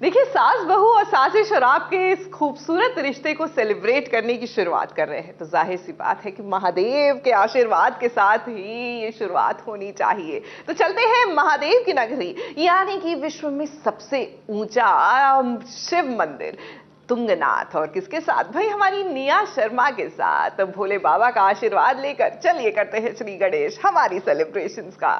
देखिए, सास बहू और साजिश और आपके इस खूबसूरत रिश्ते को सेलिब्रेट करने की शुरुआत कर रहे हैं, तो जाहिर सी बात है कि महादेव के आशीर्वाद के साथ ही ये शुरुआत होनी चाहिए। तो चलते हैं महादेव की नगरी, यानी कि विश्व में सबसे ऊंचा शिव मंदिर तुंगनाथ, और किसके साथ? भाई हमारी निया शर्मा के साथ। तो भोले बाबा का आशीर्वाद लेकर चलिए करते हैं श्री गणेश हमारी सेलिब्रेशंस का।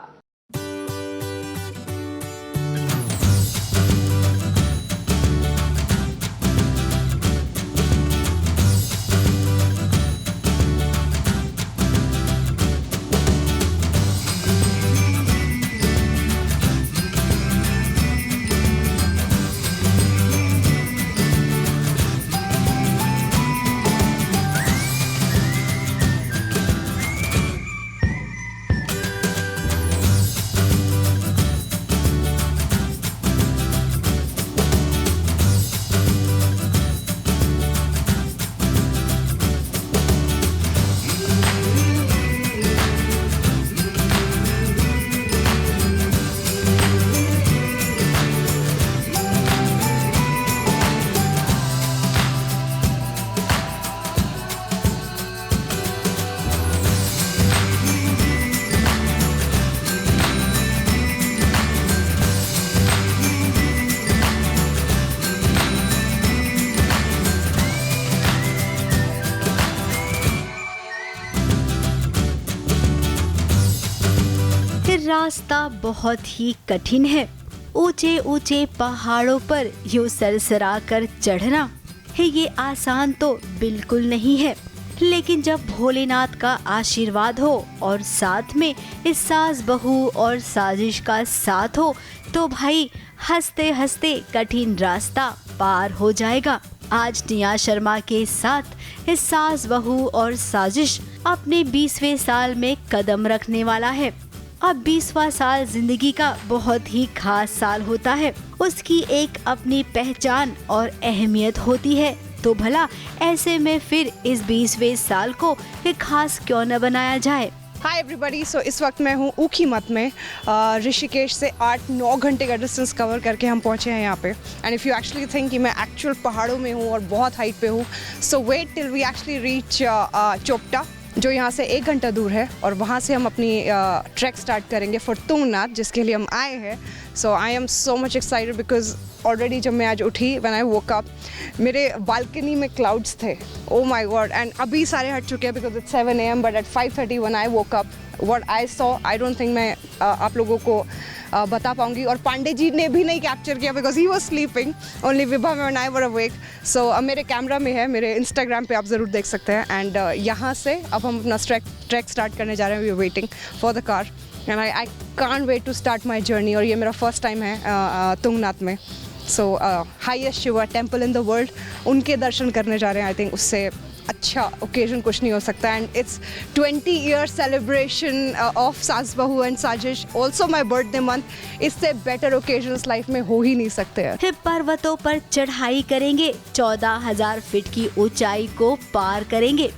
रास्ता बहुत ही कठिन है। ऊंचे ऊंचे पहाड़ों पर यूं सरसरा कर चढ़ना है, ये आसान तो बिल्कुल नहीं है। लेकिन जब भोलेनाथ का आशीर्वाद हो और साथ में इस सास बहू और साजिश का साथ हो, तो भाई हंसते हंसते कठिन रास्ता पार हो जाएगा। आज निया शर्मा के साथ इस सास बहू और साजिश अपने 20वें साल में कदम रखने वाला है। अब 20वां साल जिंदगी का बहुत ही खास साल होता है, उसकी एक अपनी पहचान और अहमियत होती है। तो भला ऐसे में फिर इस 20वें साल को एक खास क्यों न बनाया जाए। हाय एवरीबॉडी, सो इस वक्त मैं हूँ ऊखीमठ में। ऋषिकेश से 8-9 घंटे का डिस्टेंस कवर करके हम पहुँचे हैं यहाँ पे। And if you actually think कि मैं एक्चुअल पहाड़ों में हूँ और बहुत हाइट पे हूँ, so wait till we actually reach Chopta, जो यहाँ से 1 घंटा दूर है, और वहाँ से हम अपनी ट्रैक स्टार्ट करेंगे फॉर तुंगनाथ, जिसके लिए हम आए हैं। So I am so much excited because already जब मैं आज उठी, व्हेन आई वोक अप, मेरे बालकनी में क्लाउड्स थे। ओ माय गॉड, एंड अभी सारे हट चुके हैं because it's 7 AM, but at 5:30 when I woke up, what I saw, I don't think मैं आप लोगों को बता पाऊंगी। और पांडे जी ने भी नहीं कैप्चर किया because he was sleeping, only Vibha and I were awake. So मेरे कैमरा में है, मेरे इंस्टाग्राम पे आप ज़रूर देख सकते हैं। एंड यहाँ से अब हम अपना ट्रैक स्टार्ट करने जा रहे हैं। We are waiting for the car and I can't wait to start my journey. और ये मेरा फर्स्ट टाइम है तुंगनाथ में। So highest Shiva temple in the world, उनके दर्शन करने जा रहे हैं। आई थिंक उससे अच्छा ओकेजन कुछ नहीं हो सकता। And it's 20 year celebration of सास बहू एंड साजिश, ऑल्सो माई बर्थडे मंथ। इससे बेटर ओकेजन्स लाइफ में हो ही नहीं सकते हैं। पर्वतों पर चढ़ाई करेंगे, 14,000 फीट की ऊंचाई को पार करेंगे।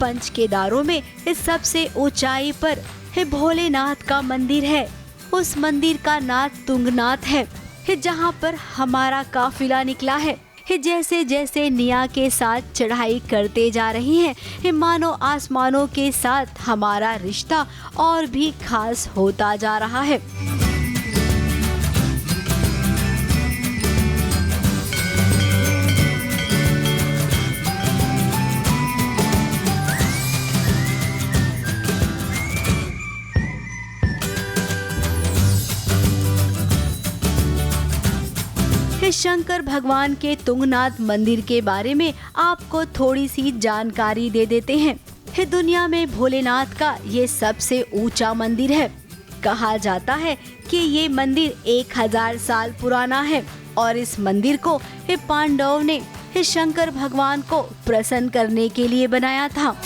पंच केदारों में इस सबसे ऊंचाई पर भोलेनाथ का मंदिर है। उस मंदिर का नाम तुंगनाथ है, जहाँ पर हमारा काफिला निकला है। जैसे जैसे निया के साथ चढ़ाई करते जा रही हैं, मानो आसमानों के साथ हमारा रिश्ता और भी खास होता जा रहा है। शंकर भगवान के तुंगनाथ मंदिर के बारे में आपको थोड़ी सी जानकारी दे देते हैं। दुनिया में भोलेनाथ का ये सबसे ऊंचा मंदिर है। कहा जाता है कि ये मंदिर 1000 साल पुराना है और इस मंदिर को पांडवों ने शंकर भगवान को प्रसन्न करने के लिए बनाया था।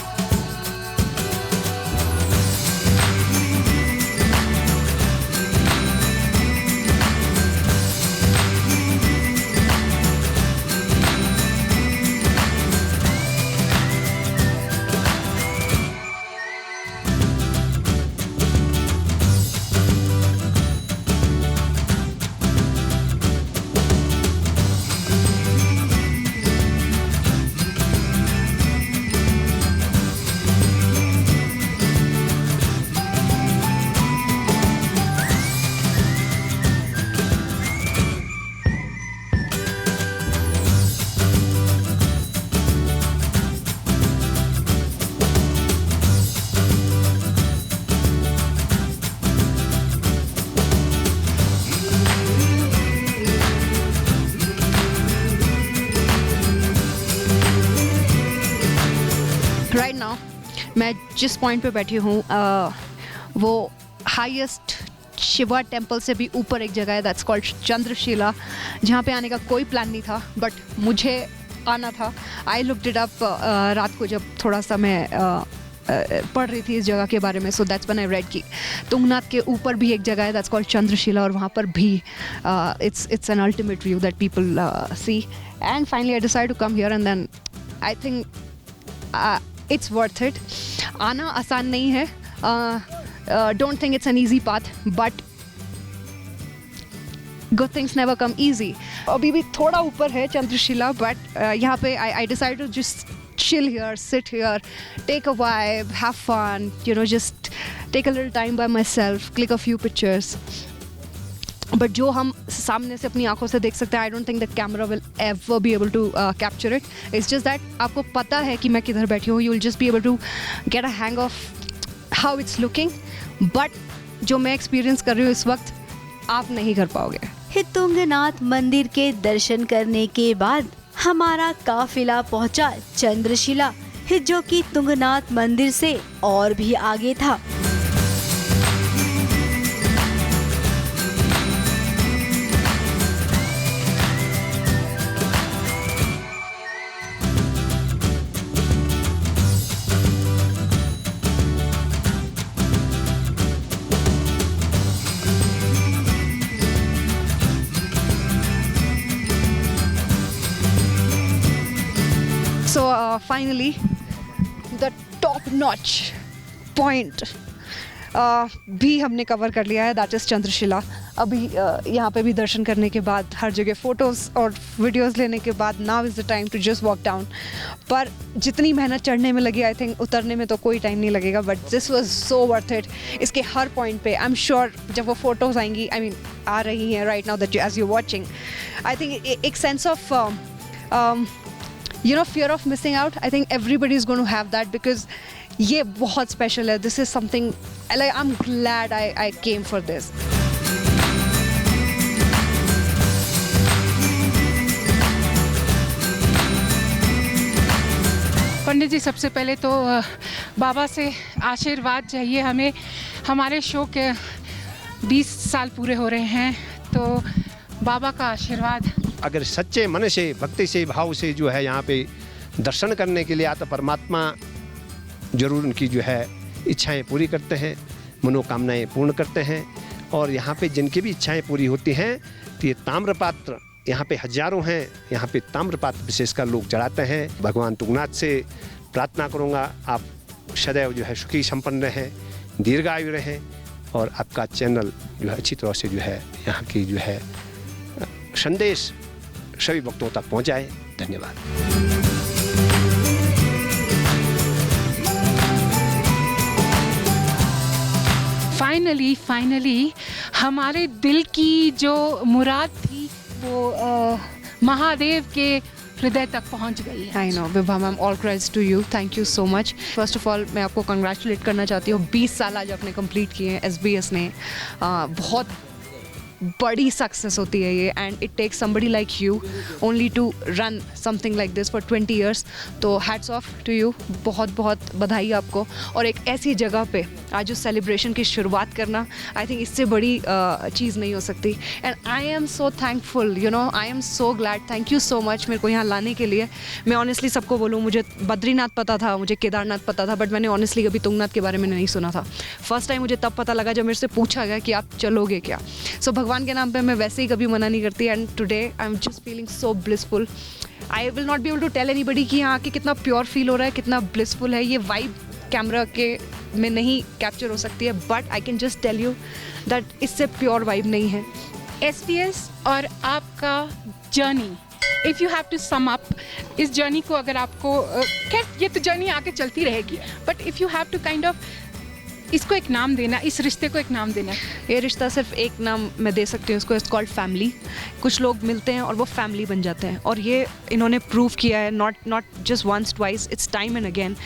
मैं जिस पॉइंट पे बैठी हूँ वो हाईएस्ट शिवा टेम्पल से भी ऊपर एक जगह है, दैट्स कॉल्ड चंद्रशिला, जहाँ पे आने का कोई प्लान नहीं था बट मुझे आना था। आई लुक्ड इट अप रात को जब थोड़ा सा मैं पढ़ रही थी इस जगह के बारे में, so that's when I read कि तुंगनाथ के ऊपर भी एक जगह है दैट्स कॉल्ड चंद्रशिला, और वहाँ पर भी it's an ultimate view that people see. And finally I decide to come here and then I think it's worth it. आना आसान नहीं है, don't think it's an easy path, but good things never come easy. अभी भी थोड़ा ऊपर है Chandrashila, but यहाँ पे I decided to just chill here, sit here, take a vibe, have fun, you know, just take a little time by myself, click a few pictures. But जो हम सामने से अपनी आंखों से देख सकते हैं, I don't think the camera will ever be able to capture it. It's just that आपको पता है कि मैं किधर बैठी हूँ, you will just be able to get a hang of how it's looking. But जो मैं एक्सपीरियंस कर रही हूँ इस वक्त आप नहीं कर पाओगे। तुंगनाथ मंदिर के दर्शन करने के बाद हमारा काफिला पहुंचा चंद्रशिला, जो कि तुंगनाथ मंदिर से और भी आगे था। So finally the top notch point भी हमने कवर कर लिया है, दैट इज़ चंद्रशिला। अभी यहाँ पे भी दर्शन करने के बाद, हर जगह फ़ोटोज़ और वीडियोज़ लेने के बाद, now is the time to just walk down. पर जितनी मेहनत चढ़ने में लगी, आई थिंक उतरने में तो कोई टाइम नहीं लगेगा, but this was so worth it. इसके हर पॉइंट पे आई एम श्योर जब वो फ़ोटोज़ आएंगी, आई मीन आ रही हैं right now that as you watching, I think एक sense of you know, fear of missing out, I think everybody is going to have that, because ये बहुत special है. This is something like I'm glad I came for this. पंडित जी, सबसे पहले तो बाबा से आशीर्वाद चाहिए हमें। हमारे शो के 20 साल पूरे हो रहे हैं, तो बाबा का आशीर्वाद। अगर सच्चे मन से, भक्ति से, भाव से जो है यहाँ पे दर्शन करने के लिए आता, परमात्मा जरूर उनकी जो है इच्छाएं पूरी करते हैं, मनोकामनाएं पूर्ण करते हैं। और यहाँ पे जिनकी भी इच्छाएं पूरी होती हैं तो ये ताम्रपात्र यहाँ पे हजारों हैं, यहाँ पे ताम्रपात्र विशेषकर लोग चढ़ाते हैं। भगवान तुंगनाथ से प्रार्थना करूँगा आप सदैव जो है सुखी संपन्न रहें, दीर्घायु रहें, और आपका चैनल जो है अच्छी तरह से जो है यहाँ की जो है संदेश सभी भक्तों तक पहुँचाए। धन्यवाद। फाइनली हमारे दिल की जो मुराद थी वो महादेव के हृदय तक पहुंच गई है। I know Vibha ma'am, all credits to you, thank you so much. First of all मैं आपको कंग्रेचुलेट करना चाहती हूँ, 20 साल आज आपने कंप्लीट किए हैं SBS ने। बहुत बड़ी सक्सेस होती है ये, and it takes somebody like you only to run something like this for 20 years। तो हैट्स ऑफ टू यू, बहुत बहुत बधाई आपको। और एक ऐसी जगह पे आज उस सेलिब्रेशन की शुरुआत करना, आई थिंक इससे बड़ी चीज़ नहीं हो सकती। And I am so thankful, you know, I am so glad, thank you so much मेरे को यहाँ लाने के लिए। मैं ऑनेस्टली सबको बोलूँ, मुझे बद्रीनाथ पता था, मुझे केदारनाथ पता था, बट मैंने ऑनेस्टली कभी तुंगनाथ के बारे में नहीं सुना था। फर्स्ट टाइम मुझे तब पता लगा जब मेरे से पूछा गया कि आप चलोगे क्या। सो भगवान के नाम पे मैं वैसे ही कभी मना नहीं करती, and today I am just feeling so blissful. I will not be able to tell anybody कि यहाँ आके कितना प्योर फील हो रहा है, कितना ब्लिसफुल है। ये वाइब कैमरा के में नहीं कैप्चर हो सकती है, but I can just tell you that इससे प्योर वाइब नहीं है। SBS और आपका journey, if you have to sum up इस जर्नी को, अगर आपको खैर ये तो जर्नी आगे चलती रहेगी, but if you have to kind of इसको एक नाम देना, इस रिश्ते को एक नाम देना। ये रिश्ता सिर्फ एक नाम मैं दे सकती हूँ इसको, इट्स कॉल्ड फैमिली। कुछ लोग मिलते हैं और वो फैमिली बन जाते हैं, और ये इन्होंने प्रूव किया है, not just once twice, it's time and again.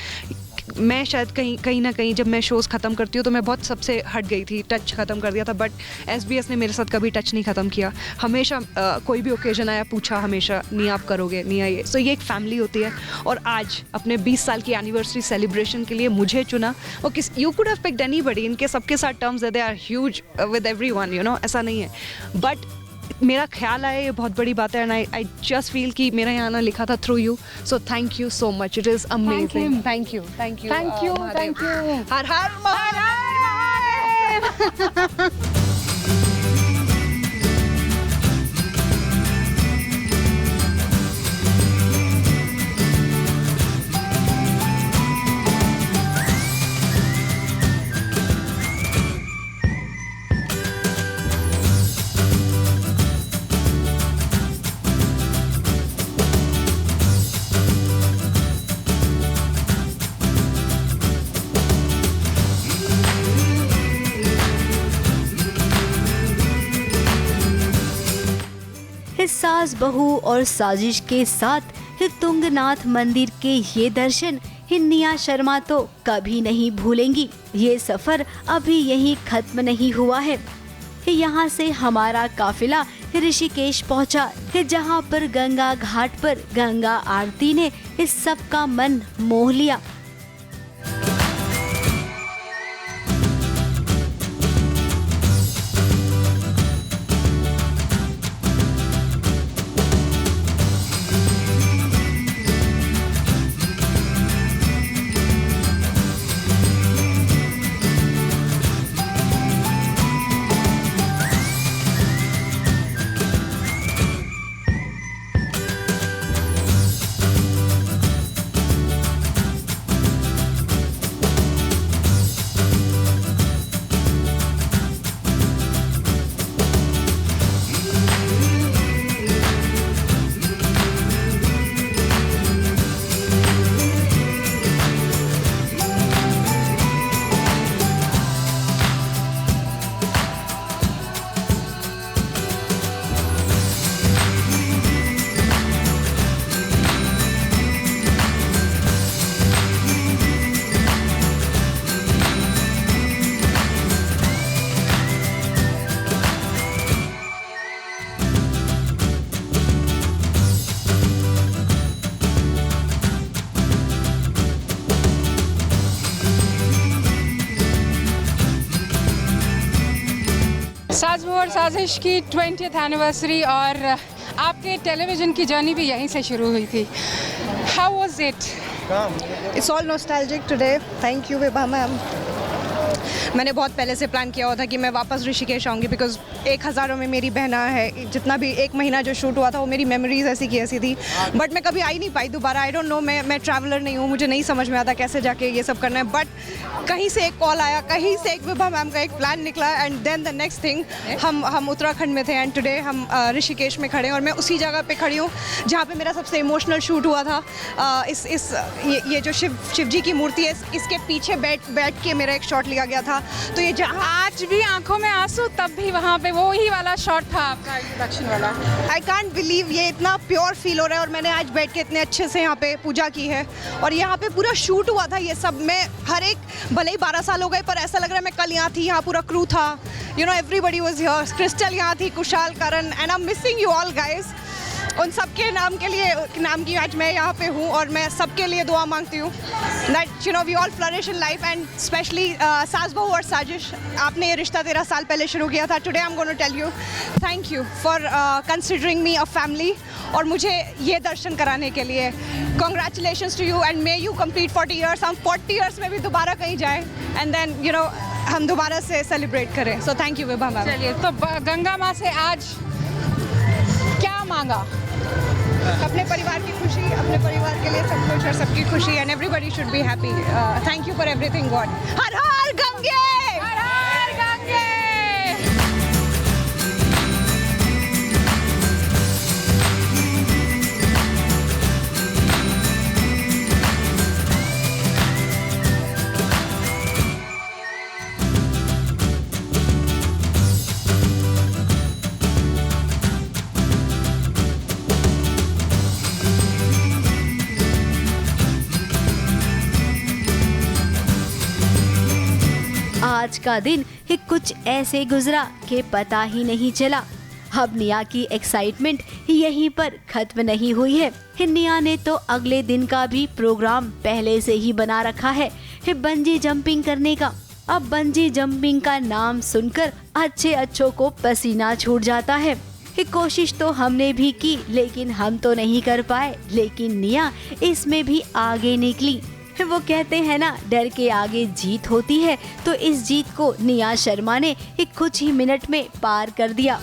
मैं शायद कहीं ना कहीं जब मैं शोज़ ख़त्म करती हूँ तो मैं बहुत सबसे हट गई थी, टच ख़त्म कर दिया था, बट SBS ने मेरे साथ कभी टच नहीं ख़त्म किया। हमेशा कोई भी ओकेजन आया पूछा हमेशा, नहीं आप करोगे, नहीं आइए। सो ये एक फैमिली होती है। और आज अपने 20 साल की एनिवर्सरी सेलिब्रेशन के लिए मुझे चुना। और you could have picked anybody, इनके सबके साथ terms they are huge with everyone, you know, ऐसा नहीं है। बट मेरा ख्याल आया ये बहुत बड़ी बात है, एंड आई जस्ट फील कि मेरा यहाँ ना लिखा था through you. So thank you so much, it is amazing. Thank you Har Har Mahadev. सास बहू और साजिश के साथ तुंगनाथ मंदिर के ये दर्शन हिन्निया शर्मा तो कभी नहीं भूलेंगी। ये सफर अभी यहीं खत्म नहीं हुआ है। यहाँ से हमारा काफिला ऋषिकेश पहुँचा, जहाँ पर गंगा घाट पर गंगा आरती ने इस सब का मन मोह लिया। सास बहू और साजिश की 20th एनिवर्सरी और आपके टेलीविज़न की जर्नी भी यहीं से शुरू हुई थी। How was it? It's all nostalgic today. Thank you Vibha ma'am. मैंने बहुत पहले से प्लान किया हुआ था कि मैं वापस ऋषिकेश आऊँगी, बिकॉज 1000 में मेरी बहना है। जितना भी 1 महीना जो शूट हुआ था वो मेरी मेमोरीज ऐसी की ऐसी थी, बट मैं कभी आई नहीं पाई दोबारा। आई डोंट नो, मैं ट्रैवलर नहीं हूँ, मुझे नहीं समझ में आता कैसे जाके ये सब करना है। बट कहीं से एक कॉल आया, कहीं से एक विभा मैम का एक प्लान निकला, and then the next thing हम उत्तराखंड में थे, एंड टुडे हम ऋषिकेश में खड़े हैं। और मैं उसी जगह पे खड़ी हूँ जहाँ पे मेरा सबसे इमोशनल शूट हुआ था। ये जो शिव जी की मूर्ति है, इसके पीछे बैठ के मेरा एक शॉट लिया गया था। तो ये जहाँ आज भी आंखों में आंसू, तब भी वहाँ पे वो ही वाला शॉट था आपका इंट्रोडक्शन वाला। आई कांट बिलीव, ये इतना प्योर फील हो रहा है। और मैंने आज बैठ के इतने अच्छे से यहाँ पे पूजा की है, और यहाँ पे पूरा शूट हुआ था ये सब। मैं हर एक, भले ही 12 साल हो गए, पर ऐसा लग रहा है मैं कल यहाँ थी। यहाँ पूरा क्रू था, you know, everybody was here. Crystal यहाँ थी, Kushal, Karan, and I am missing you all guys. उन सबके नाम के लिए, नाम की आज मैं यहाँ पे हूँ, और मैं सबके लिए दुआ मांगती हूँ that you know we all flourish in life, and specially सास बहू और साजिश, आपने ये रिश्ता 13 साल पहले शुरू किया था। Today I am going to tell you thank you for considering me a family, और मुझे ये दर्शन कराने के लिए congratulations to you, and may you complete 40 years. हम 40 ईयर्स में भी दोबारा कहीं जाएँ, एंड देन यू नो हम दोबारा से सेलिब्रेट करें। सो थैंक यू विभा मैम। चलिए, तो गंगा माँ से आज क्या मांगा? अपने परिवार की खुशी, अपने परिवार के लिए सब कुछ और सबकी खुशी, and everybody should be happy. Thank you for everything God. Har Har Gange, Har Har Gange. आज का दिन कुछ ऐसे गुजरा कि पता ही नहीं चला। अब निया की एक्साइटमेंट यहीं पर खत्म नहीं हुई है। निया ने तो अगले दिन का भी प्रोग्राम पहले से ही बना रखा है बंजी जंपिंग करने का। अब बंजी जंपिंग का नाम सुनकर अच्छों को पसीना छूट जाता है। कोशिश तो हमने भी की लेकिन हम तो नहीं कर पाए, लेकिन निया इसमें भी आगे निकली। वो कहते हैं ना, डर के आगे जीत होती है, तो इस जीत को निया शर्मा ने कुछ ही मिनट में पार कर दिया।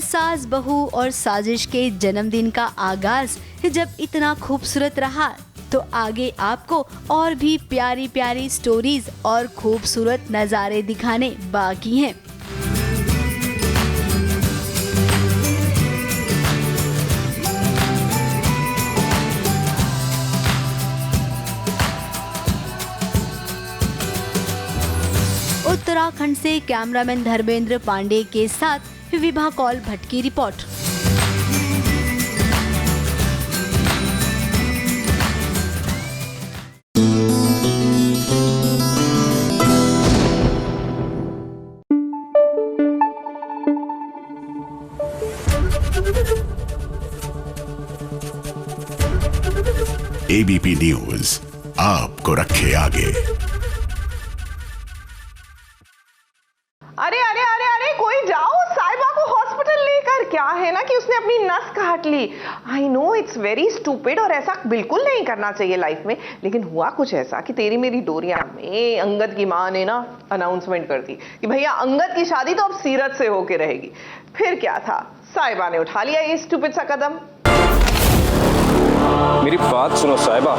सास बहू और साजिश के जन्मदिन का आगाज जब इतना खूबसूरत रहा, तो आगे आपको और भी प्यारी प्यारी स्टोरीज और खूबसूरत नज़ारे दिखाने बाकी हैं। उत्तराखंड से कैमरामैन धर्मेंद्र पांडे के साथ विभा कौल भट्ट की रिपोर्ट। एबीपी न्यूज आपको रखे आगे। अरे अरे अरे अरे कोई जाओ साहिबा को हॉस्पिटल लेकर। क्या है ना कि उसने अपनी नस काट ली। I know it's very stupid और ऐसा बिल्कुल नहीं करना चाहिए लाइफ में, लेकिन हुआ कुछ ऐसा कि तेरी मेरी डोरिया में अंगद की माँ ने ना अनाउंसमेंट कर दी कि भैया अंगद की शादी तो अब सीरत से होके रहेगी। फिर क्या था, साहिबा ने उठा लिया ये स्टूपिड सा कदम। मेरी बात सुनो साहिबा।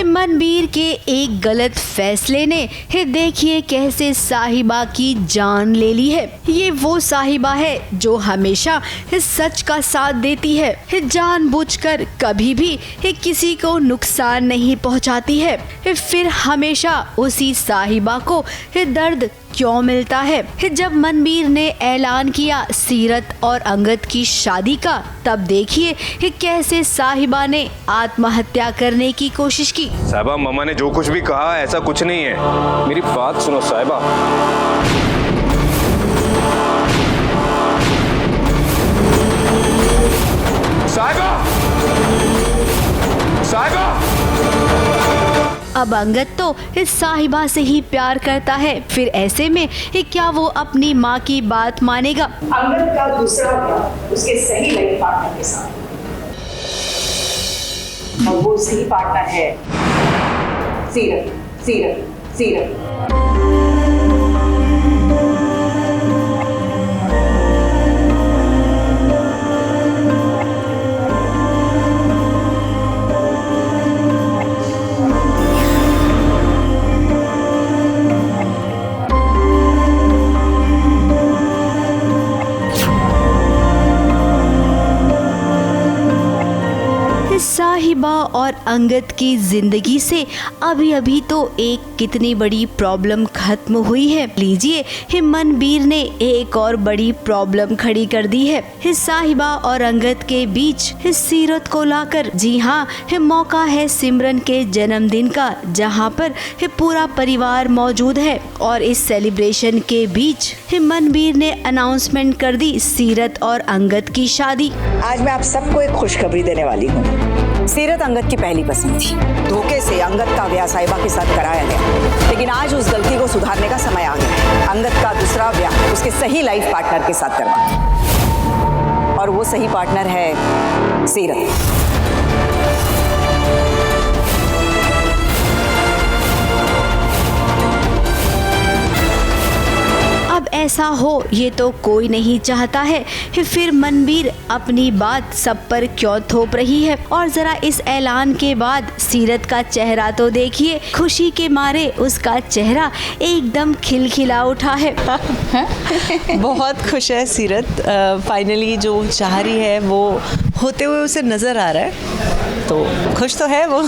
मनबीर के एक गलत फैसले ने देखिए कैसे साहिबा की जान ले ली है। ये वो साहिबा है जो हमेशा सच का साथ देती है, जानबूझकर कभी भी किसी को नुकसान नहीं पहुंचाती है। फिर हमेशा उसी साहिबा को दर्द क्यों मिलता है। जब मनबीर ने ऐलान किया सीरत और अंगद की शादी का, तब देखिए कैसे साहिबा ने आत्महत्या करने की कोशिश की। साहिबा, मामा ने जो कुछ भी कहा ऐसा कुछ नहीं है। मेरी बात सुनो साहिबा। साहिबा, साहिबा। अब अंगद तो इस साहिबा से ही प्यार करता है, फिर ऐसे में क्या वो अपनी माँ की बात मानेगा? अंगद का दूसरा ब्याह उसके सही लाइफ पार्टनर के साथ, और वो सही पार्टनर है सीरत। सीरत सीरत साहिबा और अंगद की जिंदगी से अभी अभी तो एक कितनी बड़ी प्रॉब्लम खत्म हुई है। लीजिए मनबीर ने एक और बड़ी प्रॉब्लम खड़ी कर दी है साहिबा और अंगद के बीच सीरत को लाकर। जी हाँ, मौका है सिमरन के जन्मदिन का, जहाँ पर पूरा परिवार मौजूद है, और इस सेलिब्रेशन के बीच मनबीर ने अनाउंसमेंट कर दी सीरत और अंगद की शादी। आज मैं आप सबको एक खुशखबरी देने वाली हूँ। सीरत अंगद की पहली पसंद थी। धोखे से अंगद का ब्याह साहिबा के साथ कराया गया, लेकिन आज उस गलती को सुधारने का समय आ गया। अंगद का दूसरा ब्याह उसके सही लाइफ पार्टनर के साथ करवाना, और वो सही पार्टनर है सीरत। ऐसा हो ये तो कोई नहीं चाहता है, फिर मनबीर अपनी बात सब पर क्यों थोप रही है। और जरा इस ऐलान के बाद सीरत का चेहरा तो देखिए, खुशी के मारे उसका चेहरा एकदम खिलखिला उठा है। बहुत खुश है सीरत, फाइनली जो चाह रही है वो होते हुए उसे नजर आ रहा है, तो खुश तो है वो।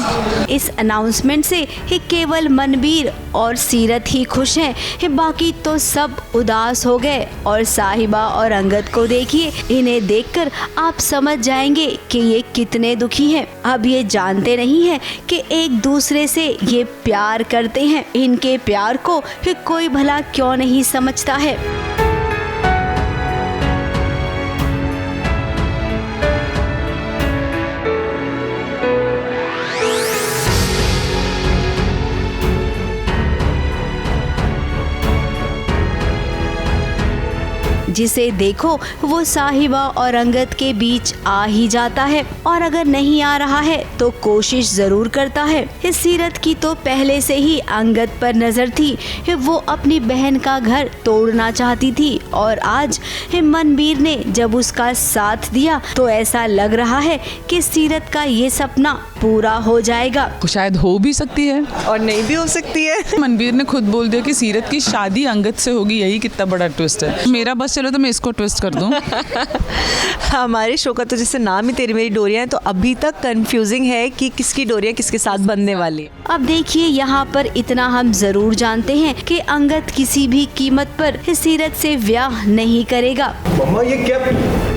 इस अनाउंसमेंट से ही केवल मनबीर और सीरत ही खुश हैं, बाकी तो सब उदास हो गए। और साहिबा और अंगद को देखिए, इन्हें देखकर आप समझ जाएंगे कि ये कितने दुखी हैं। अब ये जानते नहीं हैं कि एक दूसरे से ये प्यार करते हैं। इनके प्यार को कोई भला क्यों नहीं समझता है। जिसे देखो वो साहिबा और अंगद के बीच आ ही जाता है, और अगर नहीं आ रहा है तो कोशिश जरूर करता है। सीरत की तो पहले से ही अंगद पर नजर थी, वो अपनी बहन का घर तोड़ना चाहती थी, और आज मनबीर ने जब उसका साथ दिया तो ऐसा लग रहा है कि सीरत का ये सपना पूरा हो जाएगा। शायद हो भी सकती है और नहीं भी हो सकती है। मनबीर ने खुद बोल दिया कि सीरत की शादी अंगद से होगी, यही कितना बड़ा ट्विस्ट है। मेरा बस चलो तो मैं इसको ट्विस्ट कर दूं। हमारे शो का तो जैसे नाम ही तेरी मेरी डोरियां है, तो अभी तक कंफ्यूजिंग है कि किसकी डोरियां किसके साथ बंधने वाली। अब देखिए यहाँ पर इतना हम जरूर जानते हैं कि अंगद किसी भी कीमत पर सीरत से ब्याह नहीं करेगा। मम्मा ये क्या?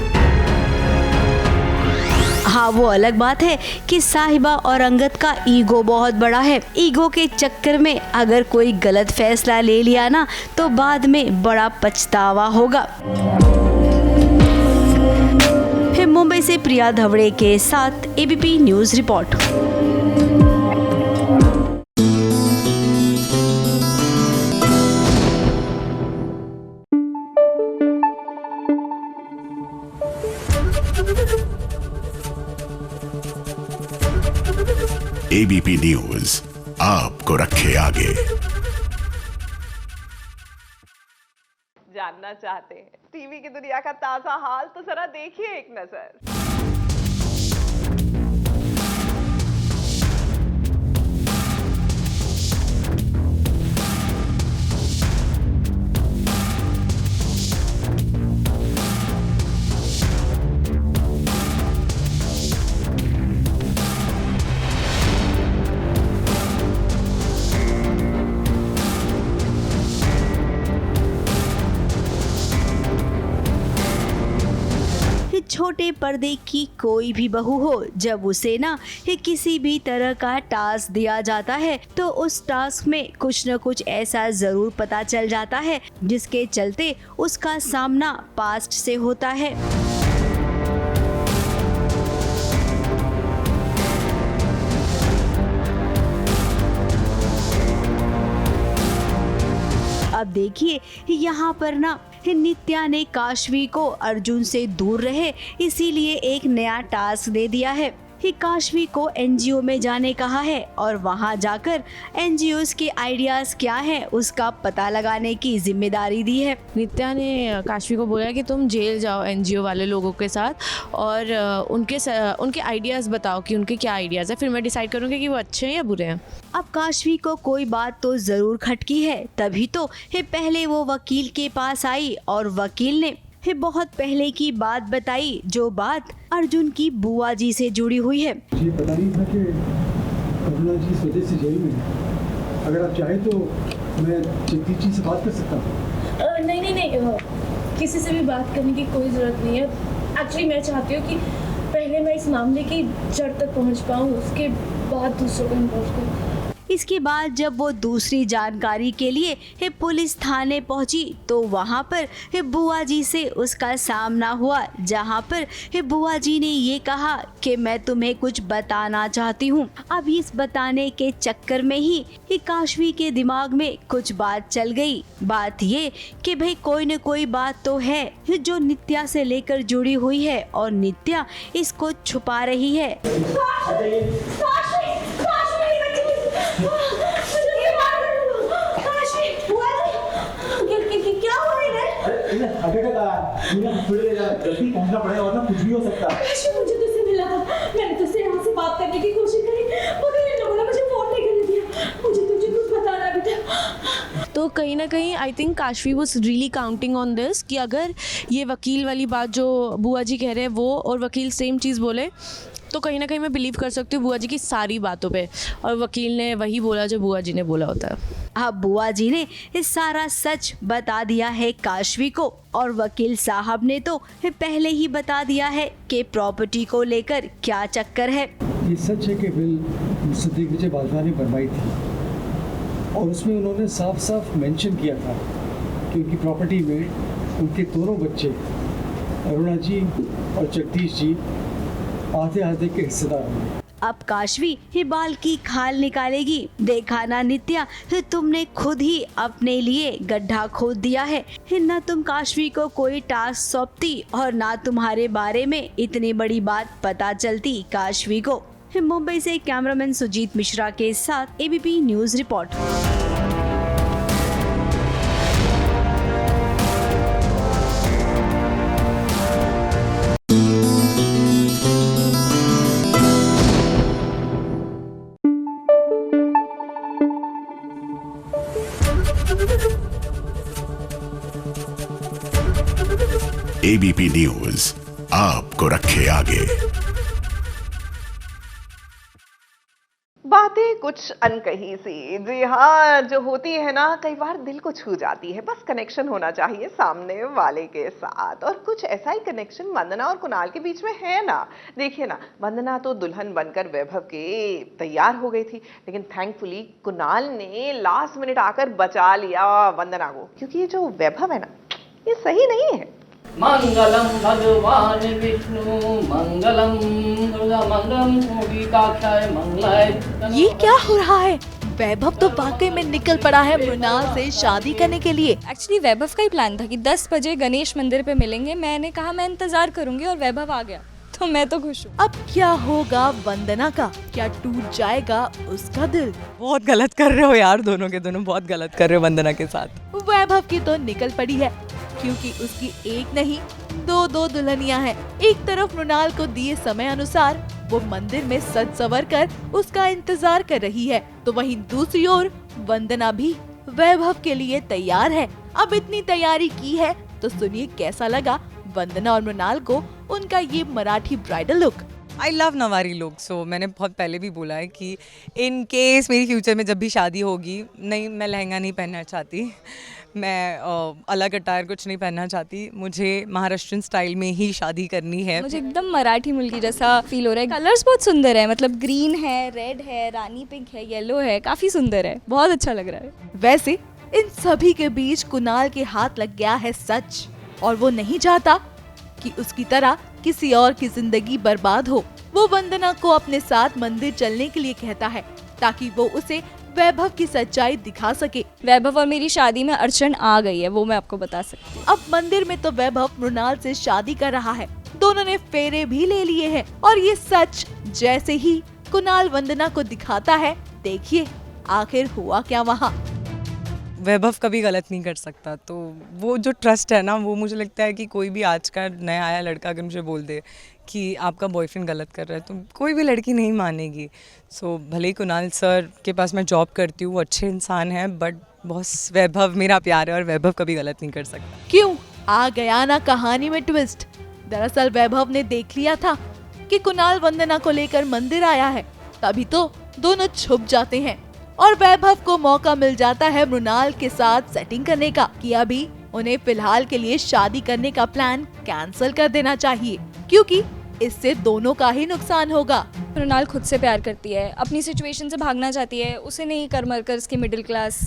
हाँ, वो अलग बात है कि साहिबा और अंगद का ईगो बहुत बड़ा है। ईगो के चक्कर में अगर कोई गलत फैसला ले लिया ना तो बाद में बड़ा पछतावा होगा। मुंबई से प्रिया धवड़े के साथ ABP news report. ABP news आपको रखे आगे। जानना चाहते हैं टीवी की दुनिया का ताजा हाल, तो जरा देखिए एक नजर। छोटे पर्दे की कोई भी बहू हो, जब उसे ना किसी भी तरह का टास्क दिया जाता है तो उस टास्क में कुछ न कुछ ऐसा जरूर पता चल जाता है जिसके चलते उसका सामना पास्ट से होता है। अब देखिए यहाँ पर ना नित्या ने काशवी को अर्जुन से दूर रहे इसीलिए एक नया टास्क दे दिया है। काशवी को एनजीओ में जाने कहा है और वहां जाकर एनजीओज के आइडियाज क्या हैं उसका पता लगाने की जिम्मेदारी दी है। नित्या ने काशवी को बोला कि तुम जेल जाओ एनजीओ वाले लोगों के साथ और उनके आइडियाज़ बताओ कि उनके क्या आइडियाज़ है, फिर मैं डिसाइड करूँगी कि वो अच्छे हैं या बुरे हैं। अब काशवी को कोई बात तो ज़रूर खटकी है, तभी तो पहले वो वकील के पास आई और वकील ने बहुत पहले की बात बताई, जो बात अर्जुन की बुआ जी से जुड़ी हुई है। मुझे पता नहीं था कि करुणा जी इस वजह से जेल में है। अगर आप चाहें तो मैं जगदीश जी से बात कर सकता हूँ। नहीं, किसी से भी बात करने की कोई ज़रूरत नहीं है। एक्चुअली मैं चाहती हूँ कि पहले मैं इस मामले की जड़ तक पहुँच पाऊँ, उसके बाद दूसरों को इन्वॉल्व करूँ। इसके बाद जब वो दूसरी जानकारी के लिए पुलिस थाने पहुंची तो वहां पर बुआ जी से उसका सामना हुआ, जहां पर बुआ जी ने ये कहा कि मैं तुम्हें कुछ बताना चाहती हूं। अब इस बताने के चक्कर में ही काशवी के दिमाग में कुछ बात चल गई। बात ये कि भाई कोई न कोई बात तो है जो नित्या से लेकर जुड़ी हुई है और नित्या इसको छुपा रही है। क्या हुआ है? जल्दी पहुंचना पड़ेगा वरना कुछ भी हो सकता है। मुझे तुझसे मिला था, मैंने तुझसे यहाँ से बात करने की कोशिश करी मगर इन लोगों ने मुझे फोन नहीं करने दिया। मुझे तुझे कुछ बताना बेटा। तो कहीं ना कहीं I think Kashvi was really counting on this कि अगर ये वकील वाली बात जो बुआ जी कह रहे हैं वो और वकील सेम चीज़ बोले तो कहीं ना कहीं मैं बिलीव कर सकती हूँ बुआ जी की सारी बातों पे, और वकील ने वही बोला जो बुआ जी ने बोला होता है। अब बुआ जी ने इस सारा सच बता दिया है काशवी को, और वकील साहब ने तो पहले ही बता दिया है कि प्रॉपर्टी को लेकर क्या चक्कर है। ये सच है कि बिल सिद्दीक विजय बाजवा ने बनवाई थी और उसमें उन्होंने साफ साफ मेंशन किया था कि उनकी प्रॉपर्टी में उनके दोनों बच्चे अरुणा जी और जगदीश जी आधे आधे के हिस्सेदार होंगे। अब काशवी ही बाल की खाल निकालेगी। देखा ना नित्या, तुमने खुद ही अपने लिए गड्ढा खोद दिया है। ना तुम काशवी को कोई टास्क सौंपती और ना तुम्हारे बारे में इतनी बड़ी बात पता चलती काशवी को। मुंबई से कैमरामैन सुजीत मिश्रा के साथ ABP news report. ABP news आपको रखे आगे। बातें कुछ अनकही सी, जी हाँ, जो होती है ना कई बार दिल को छू जाती है। बस कनेक्शन होना चाहिए सामने वाले के साथ, और कुछ ऐसा ही कनेक्शन वंदना और कुणाल के बीच में है ना। देखिए ना, वंदना तो दुल्हन बनकर वैभव के तैयार हो गई थी, लेकिन थैंकफुली कुणाल ने लास्ट मिनट आकर बचा लिया वंदना को, क्योंकि ये जो वैभव है ना ये सही नहीं है। मंगलम भगवान विष्णु मंगलम मंगलम मंगलाय। ये क्या हो रहा है? वैभव तो वाकई में निकल पड़ा है मृणाल से शादी करने के लिए। एक्चुअली वैभव का ही प्लान था कि 10 बजे गणेश मंदिर पे मिलेंगे। मैंने कहा मैं इंतजार करूंगी और वैभव आ गया, तो मैं तो खुश हूँ। अब क्या होगा वंदना का? क्या टूट जाएगा उसका दिल? बहुत गलत कर रहे हो यार, दोनों के दोनों बहुत गलत कर रहे हो वंदना के साथ। वैभव की तो निकल पड़ी है, क्योंकि उसकी एक नहीं दो दुल्हनियां हैं। एक तरफ मृणाल को दिए समय अनुसार वो मंदिर में सज संवर कर उसका इंतजार कर रही है, तो वहीं दूसरी ओर वंदना भी वैभव के लिए तैयार है। अब इतनी तैयारी की है तो सुनिए कैसा लगा वंदना और मृणाल को उनका ये Marathi bridal look. I love nauvari look. सो मैंने बहुत पहले भी बोला है कि इन केस मेरी फ्यूचर में जब भी शादी होगी, नहीं मैं लहंगा नहीं पहनना चाहती, मैं अलग अटायर कुछ नहीं पहनना चाहती, मुझे महाराष्ट्रियन स्टाइल में ही शादी करनी है। मुझे एकदम मराठी मुल्की जैसा फील हो रहा है। कलर्स बहुत सुंदर है, मतलब ग्रीन है, रेड है, रानी पिंक है, येलो है, काफी सुंदर है, बहुत अच्छा लग रहा है। वैसे इन सभी के बीच कुणाल के हाथ लग गया है सच, और वो नहीं चाहता कि उसकी तरह किसी और की जिंदगी बर्बाद हो। वो वंदना को अपने साथ मंदिर चलने के लिए कहता है ताकि वो उसे वैभव की सच्चाई दिखा सके। वैभव और मेरी शादी में अड़चन आ गई है, वो मैं आपको बता सकती हूँ। अब मंदिर में तो वैभव मृणाल से शादी कर रहा है, दोनों ने फेरे भी ले लिए हैं, और ये सच जैसे ही कुणाल वंदना को दिखाता है, देखिए आखिर हुआ क्या वहाँ। वैभव कभी गलत नहीं कर सकता, तो वो जो ट्रस्ट है ना, वो मुझे लगता है कि कोई भी आज का नया आया लड़का अगर मुझे बोल दे कि आपका बॉयफ्रेंड गलत कर रहा है, तो कोई भी लड़की नहीं मानेगी। सो भले ही कुणाल सर के पास मैं जॉब करती हूँ, वो अच्छे इंसान हैं, बट बॉस वैभव मेरा प्यार है और वैभव कभी गलत नहीं कर सकता। क्यों? आ गया ना कहानी में ट्विस्ट। दरअसल वैभव ने देख लिया था कि कुणाल वंदना को लेकर मंदिर आया है, तभी तो दोनों छुप जाते हैं और वैभव को मौका मिल जाता है मृणाल के साथ सेटिंग करने का कि अभी उन्हें फिलहाल के लिए शादी करने का प्लान कैंसिल कर देना चाहिए, क्योंकि इससे दोनों का ही नुकसान होगा। मृणाल खुद से प्यार करती है, अपनी सिचुएशन से भागना चाहती है, उसे नहीं कर मर कर इसकी मिडिल क्लास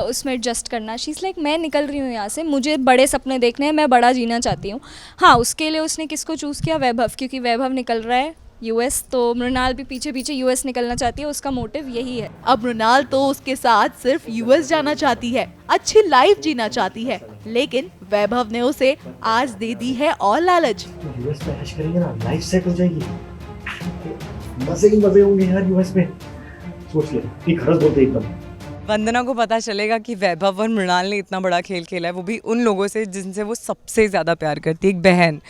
उसमें एडजस्ट करना। शी इज़ लाइक मैं निकल रही हूँ यहाँ से, मुझे बड़े सपने देखने हैं, मैं बड़ा जीना चाहती हूँ। हाँ, उसके लिए उसने किसको चूज़ किया? वैभव, क्योंकि वैभव निकल रहा है यूएस, तो मृणाल भी पीछे पीछे यूएस निकलना चाहती है, उसका मोटिव यही है। अब मृणाल तो उसके साथ सिर्फ यूएस जाना चाहती है, अच्छी लाइफ जीना चाहती है, लेकिन वैभव ने उसे आज दे दी है और लालच। यूएस में ऐश करेंगे ना, लाइफ सेट हो जाएगी, मजे ही मजे होंगे यार यूएस में। सोच ले, ये खरच बोलते एकदम। वंदना को पता चलेगा कि वैभव और मृणाल ने इतना बड़ा खेल खेला है, वो भी उन लोगों से जिनसे वो सबसे ज़्यादा प्यार करती है। एक बहन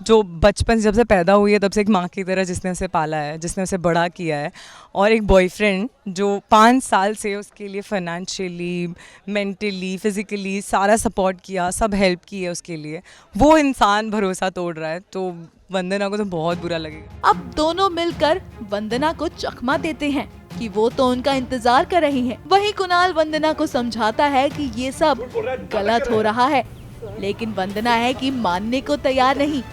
जो बचपन से जब से पैदा हुई है तब से एक माँ की तरह जिसने उसे पाला है, जिसने उसे बड़ा किया है, और एक बॉयफ्रेंड जो 5 साल से उसके लिए फाइनेंशियली, मेंटली, फिज़िकली सारा सपोर्ट किया, सब हेल्प की है उसके लिए। वो इंसान भरोसा तोड़ रहा है, तो वंदना को तो बहुत बुरा लगेगा। अब दोनों मिलकर वंदना को चकमा देते हैं कि वो तो उनका इंतजार कर रही हैं। वहीं कुणाल वंदना को समझाता है कि ये सब गलत हो रहा है, लेकिन वंदना है कि मानने को तैयार नहीं,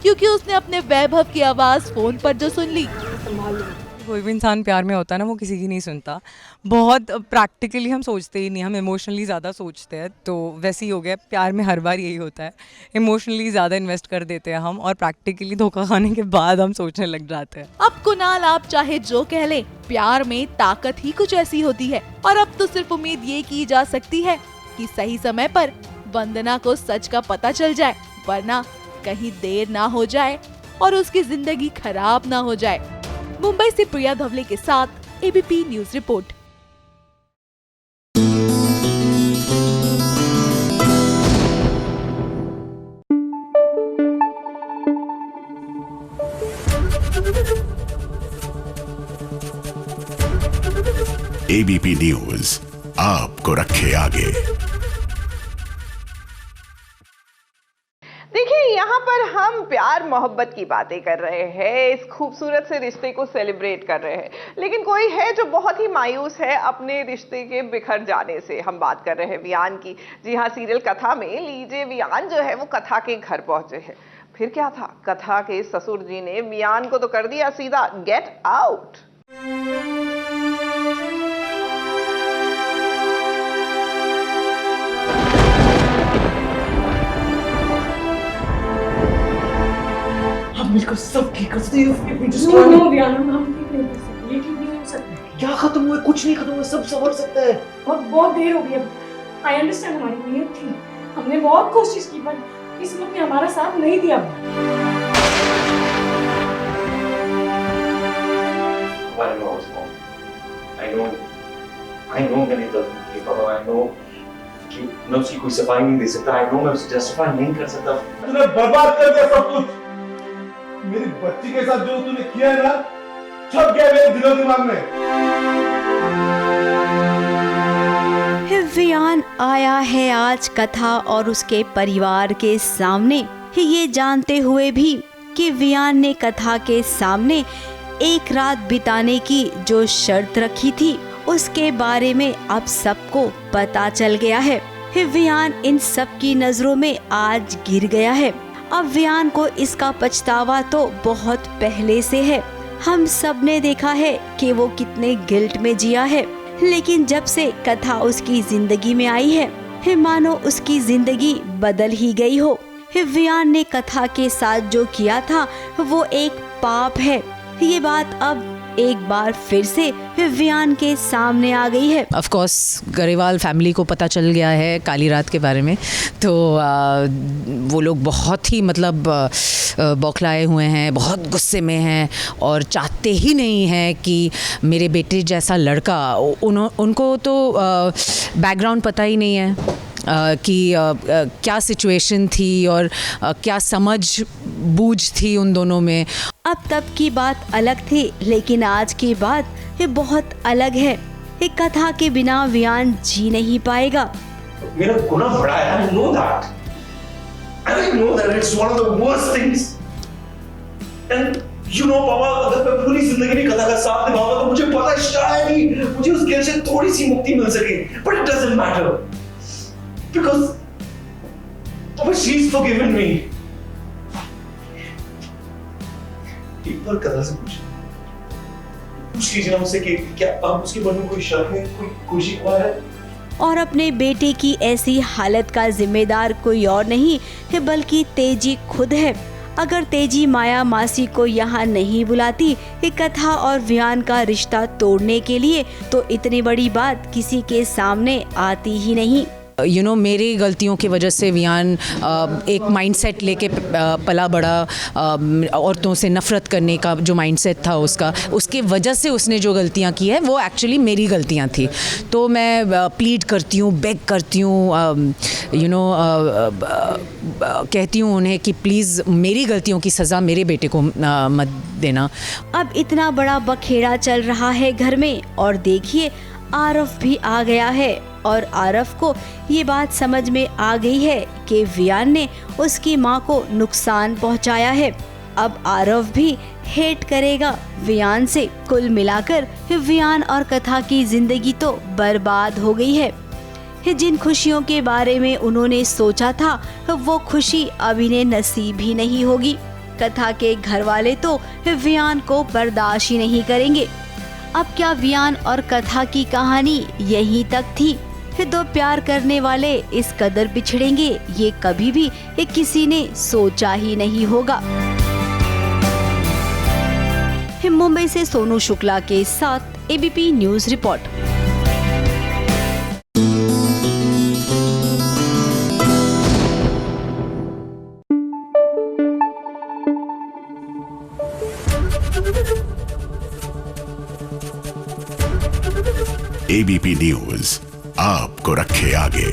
क्योंकि उसने अपने वैभव की आवाज फोन पर जो सुन ली। कोई भी इंसान प्यार में होता है ना, वो किसी की नहीं सुनता। बहुत प्रैक्टिकली हम सोचते ही नहीं, हम इमोशनली ज़्यादा सोचते हैं। तो वैसे ही हो गया, प्यार में हर बार यही होता है, इमोशनली ज़्यादा इन्वेस्ट कर देते हैं हम, और प्रैक्टिकली धोखा खाने के बाद हम सोचने लग जाते हैं। अब कुणाल आप चाहे जो कह ले, प्यार में ताकत ही कुछ ऐसी होती है, और अब तो सिर्फ उम्मीद ये की जा सकती है कि सही समय पर वंदना को सच का पता चल जाए, वरना कहीं देर ना हो जाए और उसकी जिंदगी खराब ना हो जाए। मुंबई से प्रिया धवले के साथ ABP news report. ABP news आपको रखे आगे। देखिए, यहाँ पर हम प्यार मोहब्बत की बातें कर रहे हैं, इस खूबसूरत से रिश्ते को सेलिब्रेट कर रहे हैं, लेकिन कोई है जो बहुत ही मायूस है अपने रिश्ते के बिखर जाने से। हम बात कर रहे हैं वियान की। जी हाँ, सीरियल कथा में लीजिए वियान जो है वो कथा के घर पहुंचे हैं। फिर क्या था, कथा के ससुर जी ने वियान को तो कर दिया सीधा गेट आउट। मिलकर सब ठीक कर सकते हैं। हम ठीक नहीं कर सकते, ये ठीक नहीं हो सकता। क्या खत्म हुआ? कुछ नहीं खत्म हुआ, सब संभल सकता है। बहुत देर हो गई अब। आई अंडरस्टैंड, हमारी नीयत थी, हमने बहुत कोशिश की, पर किस्मत ने हमारा साथ नहीं दिया। I know मैंने गलती की बाबा, I know कि मैं उसकी कोई सफाई नहीं दे सकता, I know मैं उसे जस्टिफाई नहीं कर सकता। तूने बर्बाद कर दिया सब कुछ। मेरी बच्ची के साथ जो तूने किया है ना, छप गया मेरे दिलो दिमाग में। वियान आया है आज कथा और उसके परिवार के सामने, ये जानते हुए भी कि वियान ने कथा के सामने एक रात बिताने की जो शर्त रखी थी, उसके बारे में अब सबको पता चल गया है। वियान इन सब की नजरों में आज गिर गया है। अब वियान को इसका पछतावा तो बहुत पहले से है। हम सब ने देखा है कि वो कितने गिल्ट में जिया है, लेकिन जब से कथा उसकी जिंदगी में आई है, मानो उसकी जिंदगी बदल ही गई हो। वियान ने कथा के साथ जो किया था वो एक पाप है। ये बात अब एक बार फिर से वियान के सामने आ गई है। ऑफ कोर्स गरेवाल फैमिली को पता चल गया है काली रात के बारे में, तो वो लोग बहुत ही मतलब बौखलाए हुए हैं, बहुत गुस्से में हैं और चाहते ही नहीं हैं कि मेरे बेटे जैसा लड़का, उनको तो बैकग्राउंड पता ही नहीं है कि क्या सिचुएशन थी और क्या समझ बूझ थी उन दोनों में। अब तब की बात अलग थी, लेकिन आज की बात ये बहुत अलग है। एक कथा के बिना वियान जी नहीं पाएगा। मेरा गुनाह बड़ा है, I know that. I know that it's one of the worst things. And you know पापा, अगर मैं पूरी जिंदगी में कथा का साथ निभाऊंगा तो मुझे पता है शायद ही मुझे उस गिल्ट से थोड़ी सी मुक्ति मिल सके, but it doesn't matter because Papa, she's forgiven me. एक बार कथा से पूछ लीजिए ना मुझसे कि क्या आप उसके बारे में कोई शक है, कोई शिकवा है? और अपने बेटे की ऐसी हालत का जिम्मेदार कोई और नहीं है बल्कि तेजी खुद है। अगर तेजी माया मासी को यहाँ नहीं बुलाती कथा और वियान का रिश्ता तोड़ने के लिए, तो इतनी बड़ी बात किसी के सामने आती ही नहीं। मेरी गलतियों की वजह से वियान एक माइंडसेट लेके पला बड़ा, औरतों से नफ़रत करने का जो माइंडसेट था उसके वजह से उसने जो गलतियां की है वो एक्चुअली मेरी गलतियां थी। तो मैं प्लीड करती हूँ, बेग करती हूँ, कहती हूँ उन्हें कि प्लीज़ मेरी गलतियों की सज़ा मेरे बेटे को मत देना। अब इतना बड़ा बखेड़ा चल रहा है घर में और देखिए आरफ भी आ गया है और आरफ को ये बात समझ में आ गई है कि वियान ने उसकी माँ को नुकसान पहुँचाया है। अब आरफ भी हेट करेगा वियान से। कुल मिलाकर वियान और कथा की जिंदगी तो बर्बाद हो गई है। जिन खुशियों के बारे में उन्होंने सोचा था वो खुशी अब इन्हें नसीब ही नहीं होगी। कथा के घर वाले तो वियान को बर्दाश्त ही नहीं करेंगे। अब क्या वियान और कथा की कहानी यहीं तक थी? दो प्यार करने वाले इस कदर बिछड़ेंगे ये कभी भी किसी ने सोचा ही नहीं होगा। मुंबई से सोनू शुक्ला के साथ ABP news report. ABP news आपको रखे आगे।